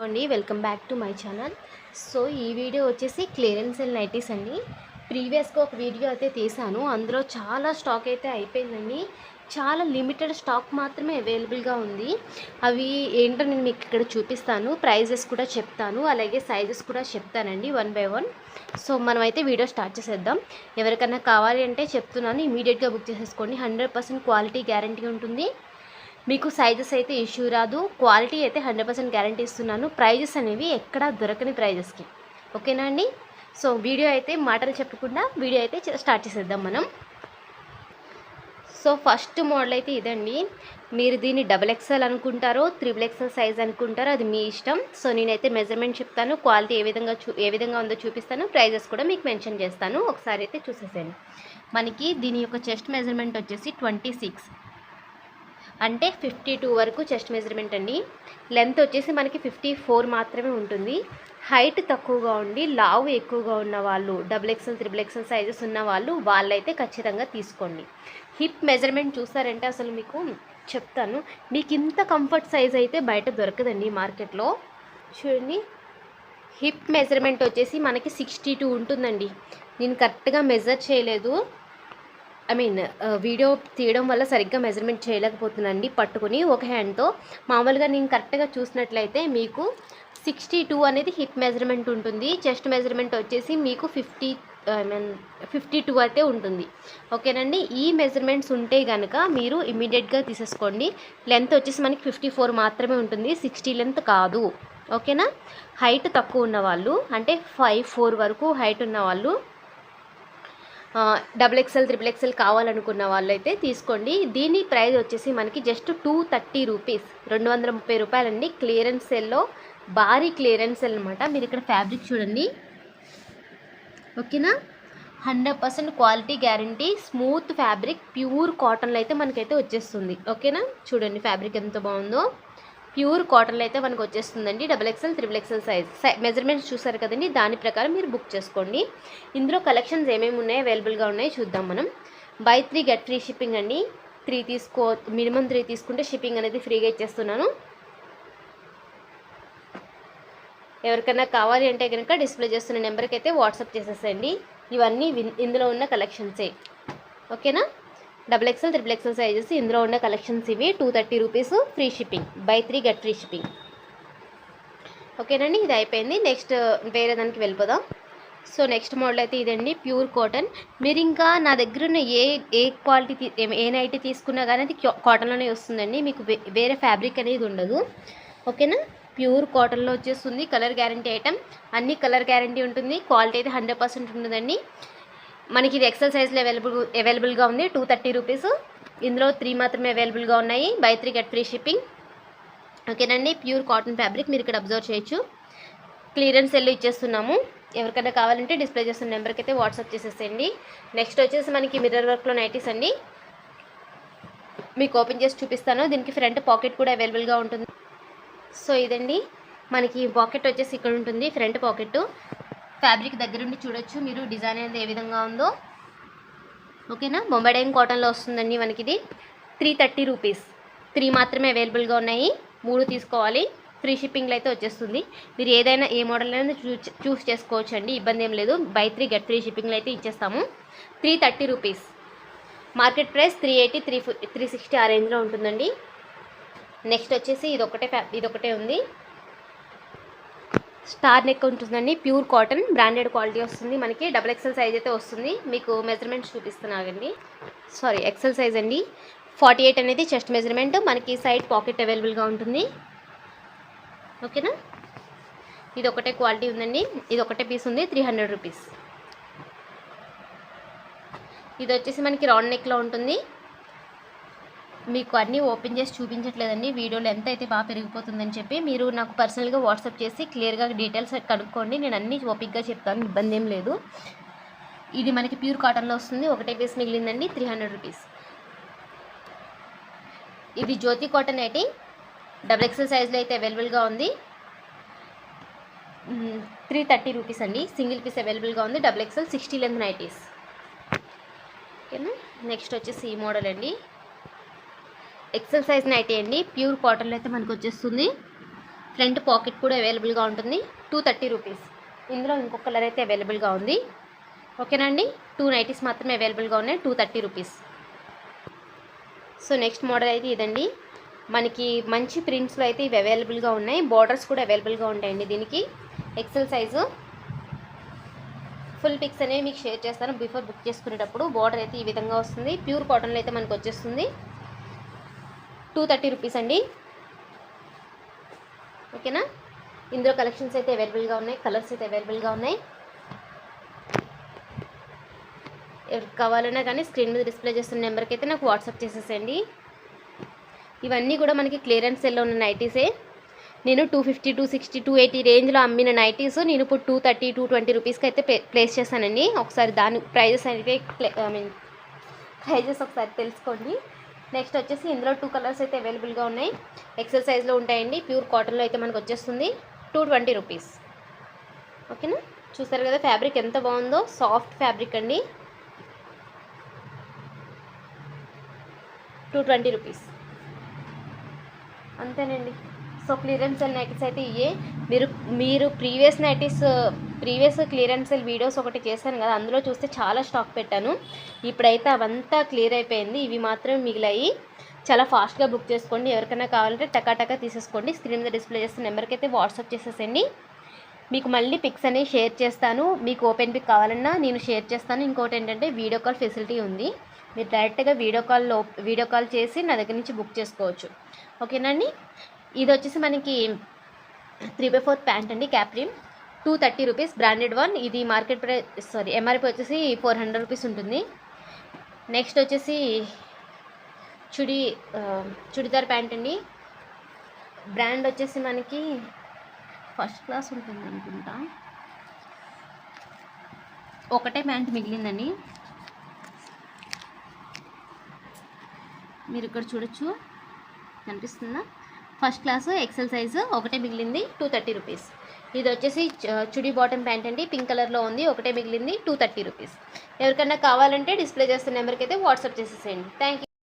అండి welcome back to my channel. So ఈ video వచ్చేసి క్లియరెన్స్ సేల్ నైటీస్ అండి. ప్రీవియస్గా ఒక వీడియో అయితే తీసాను, అందులో చాలా స్టాక్ అయితే అయిపోయిందండి. చాలా లిమిటెడ్ స్టాక్ మాత్రమే అవైలబుల్గా ఉంది. అవి ఏంటో నేను మీకు ఇక్కడ చూపిస్తాను, ప్రైజెస్ కూడా చెప్తాను, అలాగే సైజెస్ కూడా చెప్తానండి వన్ బై వన్. సో మనమైతే వీడియో స్టార్ట్ చేసేద్దాం. ఎవరికైనా కావాలి అంటే చెప్తున్నాను, ఇమీడియట్గా బుక్ చేసేసుకోండి. 100% క్వాలిటీ గ్యారంటీ ఉంటుంది. మీకు సైజెస్ అయితే ఇష్యూ రాదు, క్వాలిటీ అయితే 100% గ్యారంటీ ఇస్తున్నాను. ప్రైజెస్ అనేవి ఎక్కడా దొరకని ప్రైజెస్కి, ఓకేనా అండి. సో వీడియో అయితే మాటలు చెప్పకుండా వీడియో అయితే స్టార్ట్ చేసేద్దాం మనం. సో ఫస్ట్ మోడల్ అయితే ఇదండి. మీరు దీన్ని XXL అనుకుంటారో XXL సైజ్ అనుకుంటారో అది మీ ఇష్టం. సో నేనైతే మెజర్మెంట్ చెప్తాను, క్వాలిటీ ఏ విధంగా ఉందో చూపిస్తాను, ప్రైజెస్ కూడా మీకు మెన్షన్ చేస్తాను. ఒకసారి అయితే చూసేసాను. మనకి దీని యొక్క చెస్ట్ మెజర్మెంట్ వచ్చేసి 26 అంటే 52 వరకు చెస్ట్ మెజర్మెంట్ అండి. లెంత్ వచ్చేసి మనకి 54 మాత్రమే ఉంటుంది. హైట్ తక్కువగా ఉండి లావు ఎక్కువగా ఉన్న వాళ్ళు, XXL XXL సైజెస్ ఉన్న వాళ్ళైతే ఖచ్చితంగా తీసుకోండి. హిప్ మెజర్మెంట్ చూసారంటే అసలు మీకు చెప్తాను, మీకు ఇంత కంఫర్ట్ సైజ్ అయితే బయట దొరకదండి మార్కెట్లో. చూడండి, హిప్ మెజర్మెంట్ వచ్చేసి మనకి 62 ఉంటుందండి. నేను కరెక్ట్గా మెజర్ చేయలేదు, వీడియో తీయడం వల్ల సరిగ్గా మెజర్మెంట్ చేయలేకపోతున్నానండి పట్టుకుని ఒక హ్యాండ్తో. మామూలుగా నేను కరెక్ట్గా చూసినట్లయితే మీకు 62 అనేది హిప్ మెజర్మెంట్ ఉంటుంది. చెస్ట్ మెజర్మెంట్ వచ్చేసి మీకు 52 అయితే ఉంటుంది, ఓకేనండి. ఈ మెజర్మెంట్స్ ఉంటే కనుక మీరు ఇమీడియట్గా తీసేసుకోండి. లెంత్ వచ్చేసి మనకి 54 మాత్రమే ఉంటుంది, 60 లెంత్ కాదు, ఓకేనా. హైట్ తక్కువ ఉన్నవాళ్ళు అంటే 5'4" వరకు హైట్ ఉన్నవాళ్ళు, XXL XXL కావాలనుకున్న వాళ్ళైతే తీసుకోండి. దీని ప్రైస్ వచ్చేసి మనకి జస్ట్ 230 రూపీస్, 230 రూపాయలండి. క్లియరెన్స్ సేల్లో భారీ క్లియరెన్స్ సేల్ అనమాట. మీరు ఇక్కడ ఫ్యాబ్రిక్ చూడండి, ఓకేనా. 100% quality guarantee, smooth fabric, pure కాటన్లో అయితే మనకైతే వచ్చేస్తుంది, ఓకేనా. చూడండి ఫ్యాబ్రిక్ ఎంత బాగుందో, ప్యూర్ కాటన్లో అయితే మనకు వచ్చేస్తుందండి. XXL XXL సైజ్ మెజర్మెంట్స్ చూసారు కదండి, దాని ప్రకారం మీరు బుక్ చేసుకోండి. ఇందులో కలెక్షన్స్ ఏమేమి ఉన్నాయో అవైలబుల్గా ఉన్నాయో చూద్దాం మనం. బై 3 గెట్ ఫ్రీ షిప్పింగ్ అండి. మినిమం 3 తీసుకుంటే షిప్పింగ్ అనేది ఫ్రీగా ఇచ్చేస్తున్నాను. ఎవరికైనా కావాలి అంటే కనుక డిస్ప్లే చేస్తున్న నెంబర్కి అయితే వాట్సాప్ చేసేసేయండి. ఇవన్నీ ఇందులో ఉన్న కలెక్షన్సే, ఓకేనా. XXL XXL సైజెస్ ఇందులో ఉన్న కలెక్షన్స్ ఇవి. 230 rupees, free shipping. By 3 get free shipping, ఓకేనండి. ఇది అయిపోయింది. నెక్స్ట్ వేరే దానికి వెళ్ళిపోదాం. సో నెక్స్ట్ మోడల్ అయితే ఇదండి, ప్యూర్ కాటన్. మీరు ఇంకా నా దగ్గర ఉన్న ఏ క్వాలిటీ ఏ నైటీ తీసుకున్నా కానీ అది కాటన్లోనే వస్తుందండి, మీకు వేరే ఫ్యాబ్రిక్ అనేది ఉండదు, ఓకేనా. ప్యూర్ కాటన్లో వచ్చేస్తుంది. కలర్ గ్యారంటీ ఐటమ్, అన్ని కలర్ గ్యారంటీ ఉంటుంది. క్వాలిటీ అయితే 100% ఉంటుందండి. మనకి ఇది XL సైజ్లో అవైలబుల్గా ఉంది. 230 రూపీస్. ఇందులో 3 మాత్రమే అవైలబుల్గా ఉన్నాయి. బై 3 గెట్ ఫ్రీ షిప్పింగ్, ఓకేనండి. ప్యూర్ కాటన్ ఫ్యాబ్రిక్ మీరు ఇక్కడ అబ్జర్వ్ చేయొచ్చు. క్లియరెన్స్ సెల్ ఇచ్చేస్తున్నాము. ఎవరికైనా కావాలంటే డిస్ప్లే చేస్తున్న నెంబర్కి అయితే వాట్సాప్ చేసేసేయండి. నెక్స్ట్ వచ్చేసి మనకి మిర్రర్ వర్క్లో నైటీస్ అండి. మీకు ఓపెన్ చేసి చూపిస్తాను. దీనికి ఫ్రంట్ పాకెట్ కూడా అవైలబుల్గా ఉంటుంది. సో ఇదండి, మనకి పాకెట్ వచ్చేసి ఇక్కడ ఉంటుంది, ఫ్రంట్ పాకెట్. ఫ్యాబ్రిక్ దగ్గరుండి చూడొచ్చు మీరు, డిజైన్ అనేది ఏ విధంగా ఉందో, ఓకేనా. బొంబాయిడైన్ కాటన్లో వస్తుందండి మనకి ఇది. 330 రూపీస్. 3 మాత్రమే అవైలబుల్గా ఉన్నాయి, 3 తీసుకోవాలి. ఫ్రీ షిప్పింగ్లో అయితే వచ్చేస్తుంది. మీరు ఏదైనా ఏ మోడల్ అయినా చూస్ చేసుకోవచ్చు అండి, ఇబ్బంది ఏం లేదు. బై 3 గెట్ ఫ్రీ షిప్పింగ్లో అయితే ఇచ్చేస్తాము. 330 రూపీస్. మార్కెట్ ప్రైస్ 380 360 ఆ రేంజ్లో ఉంటుందండి. నెక్స్ట్ వచ్చేసి ఇదొకటే ఉంది. స్టార్ నెక్ ఉంటుందండి, ప్యూర్ కాటన్, బ్రాండెడ్ క్వాలిటీ వస్తుంది మనకి. XXL సైజ్ అయితే వస్తుంది. మీకు మెజర్మెంట్స్ చూపిస్తున్నానండి. సారీ, XL సైజ్ అండి. 48 అనేది చెస్ట్ మెజర్మెంట్. మనకి సైడ్ పాకెట్ అవైలబుల్గా ఉంటుంది, ఓకేనా. ఇది ఒకటే క్వాలిటీ ఉందండి. ఇది ఒకటే పీస్ ఉంది, 300 రూపీస్. ఇది వచ్చేసి మనకి రౌండ్ నెక్లో ఉంటుంది. మీకు అన్నీ ఓపెన్ చేసి చూపించట్లేదండి, వీడియోలో ఎంత అయితే బాగా పెరిగిపోతుందని చెప్పి. మీరు నాకు పర్సనల్గా వాట్సాప్ చేసి క్లియర్గా డీటెయిల్స్ కనుక్కోండి, నేను అన్నీ ఓపిక్గా చెప్తాను, ఇబ్బంది ఏం లేదు. ఇది మనకి ప్యూర్ కాటన్లో వస్తుంది. ఒకటే పీస్ మిగిలిందండి, 300 రూపీస్. ఇది జ్యోతి కాటన్ నైటీ, XXL సైజ్లో అయితే అవైలబుల్గా ఉంది. 330 రూపీస్ అండి. సింగిల్ పీస్ అవైలబుల్గా ఉంది. XXL 60 లెంత్ నైటీస్, ఓకేనా. నెక్స్ట్ వచ్చేసి ఈ మోడల్ అండి, XL సైజ్ నైటీ అండి. ప్యూర్ కాటన్లో అయితే మనకు వచ్చేస్తుంది. ఫ్రంట్ పాకెట్ కూడా అవైలబుల్గా ఉంటుంది. 230 రూపీస్. ఇందులో ఇంకొక కలర్ అయితే అవైలబుల్గా ఉంది. ఓకేనా అండి, 2 నైటీస్ మాత్రమే అవైలబుల్గా ఉన్నాయి. 230 రూపీస్. సో నెక్స్ట్ మోడల్ అయితే ఇదండి. మనకి మంచి ప్రింట్స్లో అయితే ఇవి అవైలబుల్గా ఉన్నాయి. బార్డర్స్ కూడా అవైలబుల్గా ఉంటాయండి. దీనికి ఎక్సెల్ సైజు. ఫుల్ పిక్స్ అనేవి మీకు షేర్ చేస్తాను బిఫోర్ బుక్ చేసుకునేటప్పుడు. బార్డర్ అయితే ఈ విధంగా వస్తుంది. ప్యూర్ కాటన్లో అయితే మనకు వచ్చేస్తుంది. 230 రూపీస్ అండి. ఓకేనా, ఇందులో కలెక్షన్స్ అయితే అవైలబుల్గా ఉన్నాయి. కలర్స్ అయితే అవైలబుల్గా ఉన్నాయి. ఎవరికి కావాలన్నా కానీ స్క్రీన్ మీద డిస్ప్లే చేస్తున్న నెంబర్కి అయితే నాకు వాట్సాప్ చేసేసండి. ఇవన్నీ కూడా మనకి క్లియరెన్స్ సేల్లో ఉన్న నైటీసే. నేను 250, 260, 280 రేంజ్లో అమ్మిన నైటీస్ నేను ఇప్పుడు 230, 220 రూపీస్కి అయితే ప్లేస్ చేశానండి. ఒకసారి దాని ప్రైజెస్ అయితే ప్రైజెస్ ఒకసారి తెలుసుకోండి. నెక్స్ట్ వచ్చేసి ఇందులో 2 కలర్స్ అయితే అవైలబుల్గా ఉన్నాయి. ఎక్సెల్ సైజ్లో ఉంటాయండి. ప్యూర్ కాటన్లో అయితే మనకు వచ్చేస్తుంది. 220 రూపీస్. ఓకేనా, చూస్తారు కదా ఫ్యాబ్రిక్ ఎంత బాగుందో. సాఫ్ట్ ఫ్యాబ్రిక్ అండి. 220 రూపీస్ అంతేనండి. సో క్లియరెన్స్ సెల్ నైటీస్ అయితే ఇవే. మీరు ప్రీవియస్ క్లియరెన్స్ సెల్ వీడియోస్ ఒకటి చేశాను కదా, అందులో చూస్తే చాలా స్టాక్ పెట్టాను. ఇప్పుడైతే అవంతా క్లియర్ అయిపోయింది. ఇవి మాత్రం మిగిలాయి. చాలా ఫాస్ట్గా బుక్ చేసుకోండి. ఎవరికైనా కావాలంటే టకాటకా తీసేసుకోండి. స్క్రీన్ మీద డిస్ప్లే చేస్తున్న నెంబర్కి అయితే వాట్సాప్ చేసేసండి. మీకు మళ్ళీ పిక్స్ అనేవి షేర్ చేస్తాను. మీకు ఓపెన్ పిక్ కావాలన్నా నేను షేర్ చేస్తాను. ఇంకోటి ఏంటంటే వీడియో కాల్ ఫెసిలిటీ ఉంది. మీరు డైరెక్ట్గా వీడియో కాల్ చేసి నా దగ్గర నుంచి బుక్ చేసుకోవచ్చు. ఓకేనండి. ఇది వచ్చేసి మనకి 3/4 ప్యాంట్ అండి. క్యాప్రిమ్ 230 రూపీస్. Branded one. ఇది మార్కెట్ ప్రైస్ ఎంఆర్పి వచ్చేసి 400 రూపీస్ ఉంటుంది. నెక్స్ట్ వచ్చేసి చుడిదార్ ప్యాంట్ అండి. బ్రాండ్ వచ్చేసి మనకి ఫస్ట్ క్లాస్ ఉంటుంది అనుకుంటా. ఒకటే ప్యాంట్ మిగిలిందండి. మీరు ఇక్కడ చూడొచ్చు, కనిపిస్తుందా? ఫస్ట్ క్లాస్ ఎక్సెల్ సైజు ఒకటే మిగిలింది. 230 రూపీస్. ఇది వచ్చేసి చుడి బాటమ్ ప్యాంట్ అండి. పింక్ కలర్లో ఉంది. ఒకటే మిగిలింది. 230 రూపీస్. ఎవరికైనా కావాలంటే డిస్ప్లే చేస్తున్న నెంబర్కి అయితే వాట్సాప్ చేసేసేయండి. Thank you.